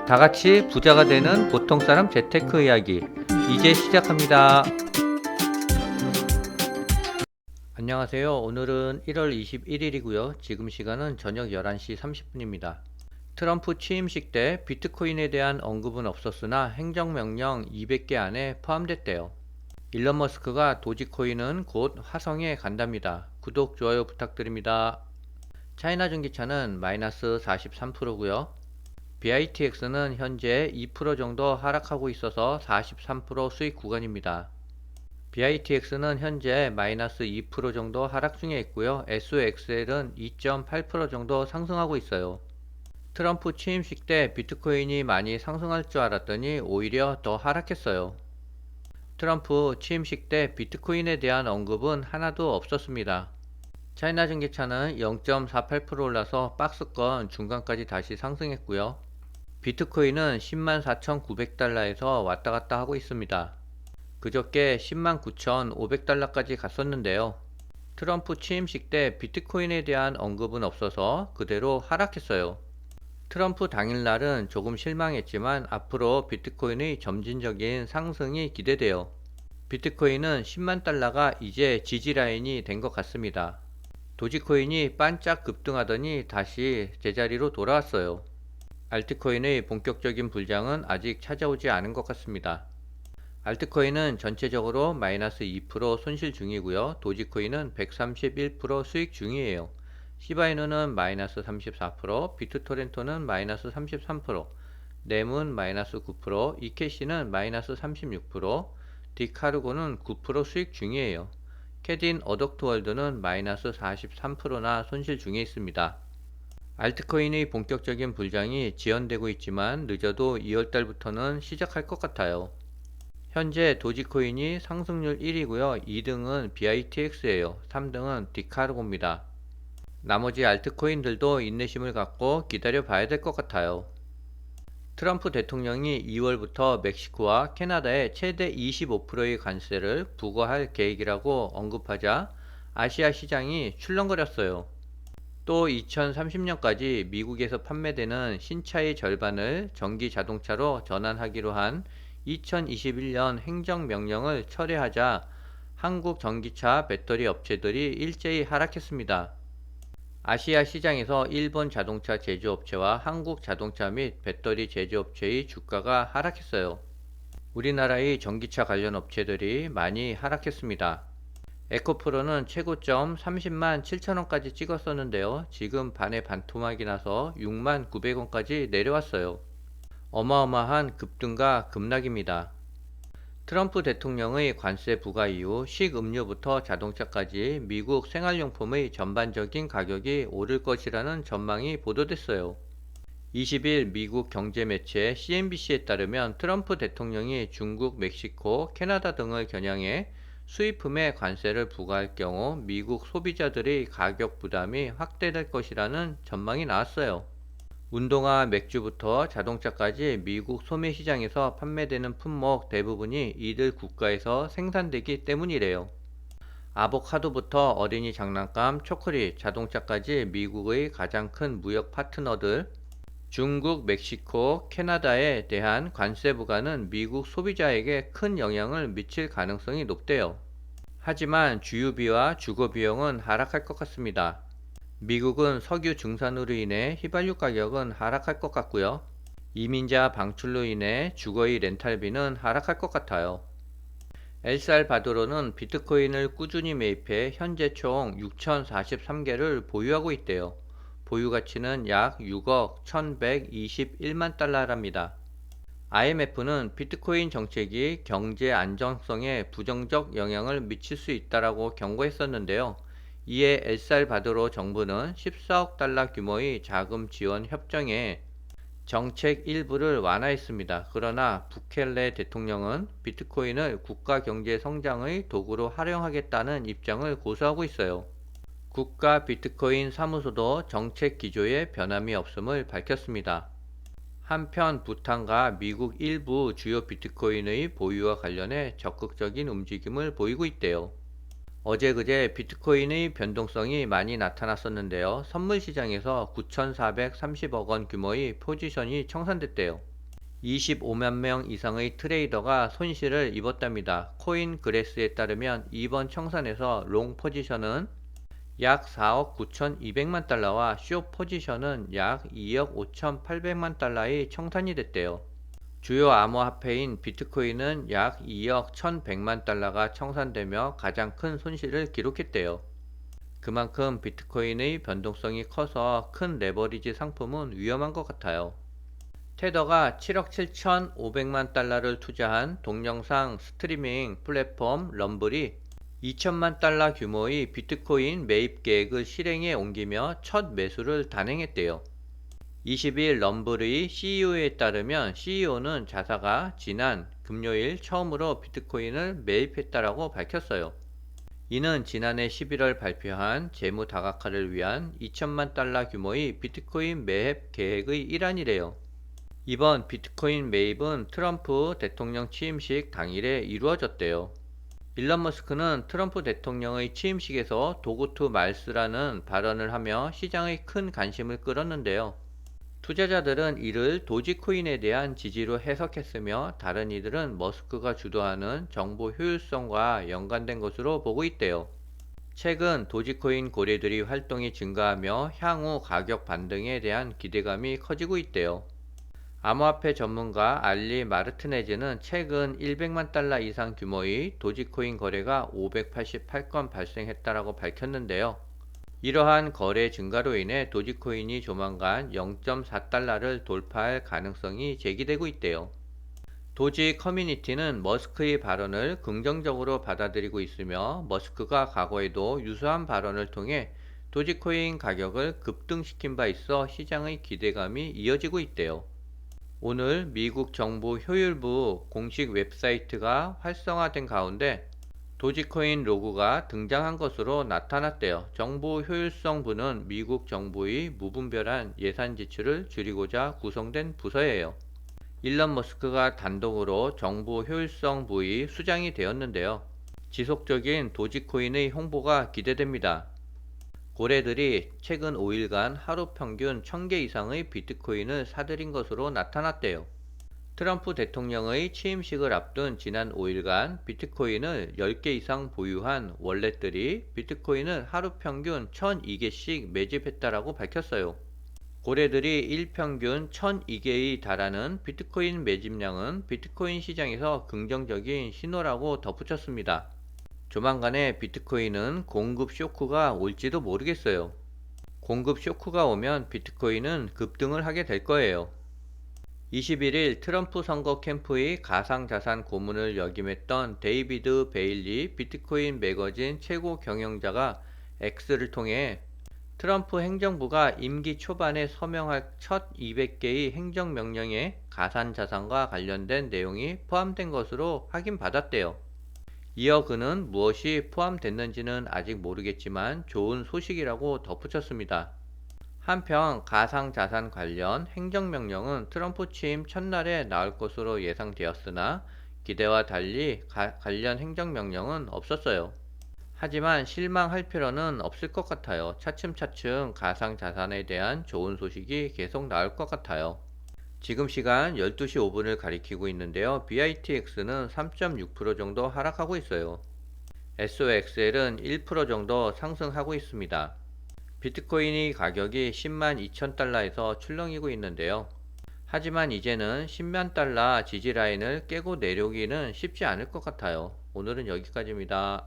다 같이 부자가 되는 보통 사람 재테크 이야기 이제 시작합니다. 안녕하세요. 오늘은 1월 21일이고요. 지금 시간은 저녁 11시 30분입니다. 트럼프 취임식 때 비트코인에 대한 언급은 없었으나 행정명령 200개 안에 포함됐대요. 일론 머스크가 도지코인은 곧 화성에 간답니다. 구독, 좋아요 부탁드립니다. 차이나 전기차는 마이너스 43%고요. BITX는 현재 2% 정도 하락하고 있어서 43% 수익 구간입니다. BITX는 현재 마이너스 2% 정도 하락 중에 있고요. SOXL은 2.8% 정도 상승하고 있어요. 트럼프 취임식 때 비트코인이 많이 상승할 줄 알았더니 오히려 더 하락했어요. 트럼프 취임식 때 비트코인에 대한 언급은 하나도 없었습니다. 차이나 전기차는 0.48% 올라서 박스권 중간까지 다시 상승했고요. 비트코인은 104,900달러에서 왔다갔다 하고 있습니다. 그저께 109,500달러까지 갔었는데요. 트럼프 취임식 때 비트코인에 대한 언급은 없어서 그대로 하락했어요. 트럼프 당일날은 조금 실망했지만 앞으로 비트코인의 점진적인 상승이 기대돼요. 비트코인은 10만 달러가 이제 지지라인이 된 것 같습니다. 도지코인이 반짝 급등하더니 다시 제자리로 돌아왔어요. 알트코인의 본격적인 불장은 아직 찾아오지 않은 것 같습니다. 알트코인은 전체적으로 마이너스 2% 손실 중이고요. 도지코인은 131% 수익 중이에요. 시바이누는 마이너스 34%, 비트토렌토는 마이너스 33%, 램은 마이너스 9%, 이캐시는 마이너스 36%, 디카르고는 9% 수익 중이에요. 캐딘 어덕트월드는 마이너스 43%나 손실 중에 있습니다. 알트코인의 본격적인 불장이 지연되고 있지만 늦어도 2월달부터는 시작할 것 같아요. 현재 도지코인이 상승률 1위고요. 2등은 BITX예요. 3등은 디카르고입니다. 나머지 알트코인들도 인내심을 갖고 기다려 봐야 될 것 같아요. 트럼프 대통령이 2월부터 멕시코와 캐나다에 최대 25%의 관세를 부과할 계획이라고 언급하자 아시아 시장이 출렁거렸어요. 또 2030년까지 미국에서 판매되는 신차의 절반을 전기 자동차로 전환하기로 한 2021년 행정명령을 철회하자 한국 전기차 배터리 업체들이 일제히 하락했습니다. 아시아 시장에서 일본 자동차 제조업체와 한국 자동차 및 배터리 제조업체의 주가가 하락했어요. 우리나라의 전기차 관련 업체들이 많이 하락했습니다. 에코프로는 최고점 30만 7천원까지 찍었었는데요. 지금 반에 반토막이 나서 6만 900원까지 내려왔어요. 어마어마한 급등과 급락입니다. 트럼프 대통령의 관세 부과 이후 식음료부터 자동차까지 미국 생활용품의 전반적인 가격이 오를 것이라는 전망이 보도됐어요. 20일 미국 경제매체 CNBC에 따르면 트럼프 대통령이 중국, 멕시코, 캐나다 등을 겨냥해 수입품에 관세를 부과할 경우 미국 소비자들의 가격 부담이 확대될 것이라는 전망이 나왔어요. 운동화, 맥주부터 자동차까지 미국 소매 시장에서 판매되는 품목 대부분이 이들 국가에서 생산되기 때문이래요. 아보카도부터 어린이 장난감, 초콜릿, 자동차까지 미국의 가장 큰 무역 파트너들, 중국, 멕시코, 캐나다에 대한 관세 부과는 미국 소비자에게 큰 영향을 미칠 가능성이 높대요. 하지만 주유비와 주거 비용은 하락할 것 같습니다. 미국은 석유 증산으로 인해 휘발유 가격은 하락할 것 같고요. 이민자 방출로 인해 주거의 렌탈비는 하락할 것 같아요. 엘살바도르는 비트코인을 꾸준히 매입해 현재 총 6,043개를 보유하고 있대요. 보유 가치는 약 6억 1,121만 달러랍니다. IMF는 비트코인 정책이 경제 안정성에 부정적 영향을 미칠 수 있다고 경고했었는데요. 이에 엘살바도르 정부는 14억 달러 규모의 자금 지원 협정에 정책 일부를 완화했습니다. 그러나 부켈레 대통령은 비트코인을 국가 경제 성장의 도구로 활용하겠다는 입장을 고수하고 있어요. 국가 비트코인 사무소도 정책 기조에 변함이 없음을 밝혔습니다. 한편 부탄과 미국 일부 주요 비트코인의 보유와 관련해 적극적인 움직임을 보이고 있대요. 어제 그제 비트코인의 변동성이 많이 나타났었는데요. 선물 시장에서 9,430억 원 규모의 포지션이 청산됐대요. 25만 명 이상의 트레이더가 손실을 입었답니다. 코인그래스에 따르면 이번 청산에서 롱 포지션은 약 4억 9,200만 달러와 숏 포지션은 약 2억 5,800만 달러의 청산이 됐대요. 주요 암호화폐인 비트코인은 약 2억 1,100만 달러가 청산되며 가장 큰 손실을 기록했대요. 그만큼 비트코인의 변동성이 커서 큰 레버리지 상품은 위험한 것 같아요. 테더가 7억 7,500만 달러를 투자한 동영상 스트리밍 플랫폼 럼블이 2천만 달러 규모의 비트코인 매입 계획을 실행에 옮기며 첫 매수를 단행했대요. 20일 럼블의 CEO에 따르면 CEO는 자사가 지난 금요일 처음으로 비트코인을 매입했다라고 밝혔어요. 이는 지난해 11월 발표한 재무 다각화를 위한 2천만 달러 규모의 비트코인 매입 계획의 일환이래요. 이번 비트코인 매입은 트럼프 대통령 취임식 당일에 이루어졌대요. 일론 머스크는 트럼프 대통령의 취임식에서 도구 투 말스라는 발언을 하며 시장의 큰 관심을 끌었는데요. 투자자들은 이를 도지코인에 대한 지지로 해석했으며 다른 이들은 머스크가 주도하는 정보 효율성과 연관된 것으로 보고 있대요. 최근 도지코인 고래들이 활동이 증가하며 향후 가격 반등에 대한 기대감이 커지고 있대요. 암호화폐 전문가 알리 마르티네즈는 최근 100만 달러 이상 규모의 도지코인 거래가 588건 발생했다라고 밝혔는데요. 이러한 거래 증가로 인해 도지코인이 조만간 0.4달러를 돌파할 가능성이 제기되고 있대요. 도지 커뮤니티는 머스크의 발언을 긍정적으로 받아들이고 있으며 머스크가 과거에도 유사한 발언을 통해 도지코인 가격을 급등시킨 바 있어 시장의 기대감이 이어지고 있대요. 오늘 미국 정부 효율부 공식 웹사이트가 활성화된 가운데 도지코인 로고가 등장한 것으로 나타났대요. 정보 효율성부는 미국 정부의 무분별한 예산 지출을 줄이고자 구성된 부서예요. 일론 머스크가 단독으로 정보 효율성부의 수장이 되었는데요. 지속적인 도지코인의 홍보가 기대됩니다. 고래들이 최근 5일간 하루 평균 1000개 이상의 비트코인을 사들인 것으로 나타났대요. 트럼프 대통령의 취임식을 앞둔 지난 5일간 비트코인을 10개 이상 보유한 월렛들이 비트코인을 하루 평균 1002개씩 매집했다라고 밝혔어요. 고래들이 일평균 1002개에 달하는 비트코인 매집량은 비트코인 시장에서 긍정적인 신호라고 덧붙였습니다. 조만간에 비트코인은 공급 쇼크가 올지도 모르겠어요. 공급 쇼크가 오면 비트코인은 급등을 하게 될 거예요. 21일 트럼프 선거 캠프의 가상자산 고문을 역임했던 데이비드 베일리 비트코인 매거진 최고 경영자가 X를 통해 트럼프 행정부가 임기 초반에 서명할 첫 200개의 행정명령에 가상자산과 관련된 내용이 포함된 것으로 확인받았대요. 이어 그는 무엇이 포함됐는지는 아직 모르겠지만 좋은 소식이라고 덧붙였습니다. 한편 가상자산 관련 행정명령은 트럼프 취임 첫날에 나올 것으로 예상되었으나 기대와 달리 관련 행정명령은 없었어요. 하지만 실망할 필요는 없을 것 같아요. 차츰차츰 가상자산에 대한 좋은 소식이 계속 나올 것 같아요. 지금 시간 12시 5분을 가리키고 있는데요. BITX는 3.6% 정도 하락하고 있어요. SOXL은 1% 정도 상승하고 있습니다. 비트코인의 가격이 10만 2천 달러에서 출렁이고 있는데요. 하지만 이제는 10만 달러 지지라인을 깨고 내려오기는 쉽지 않을 것 같아요. 오늘은 여기까지입니다.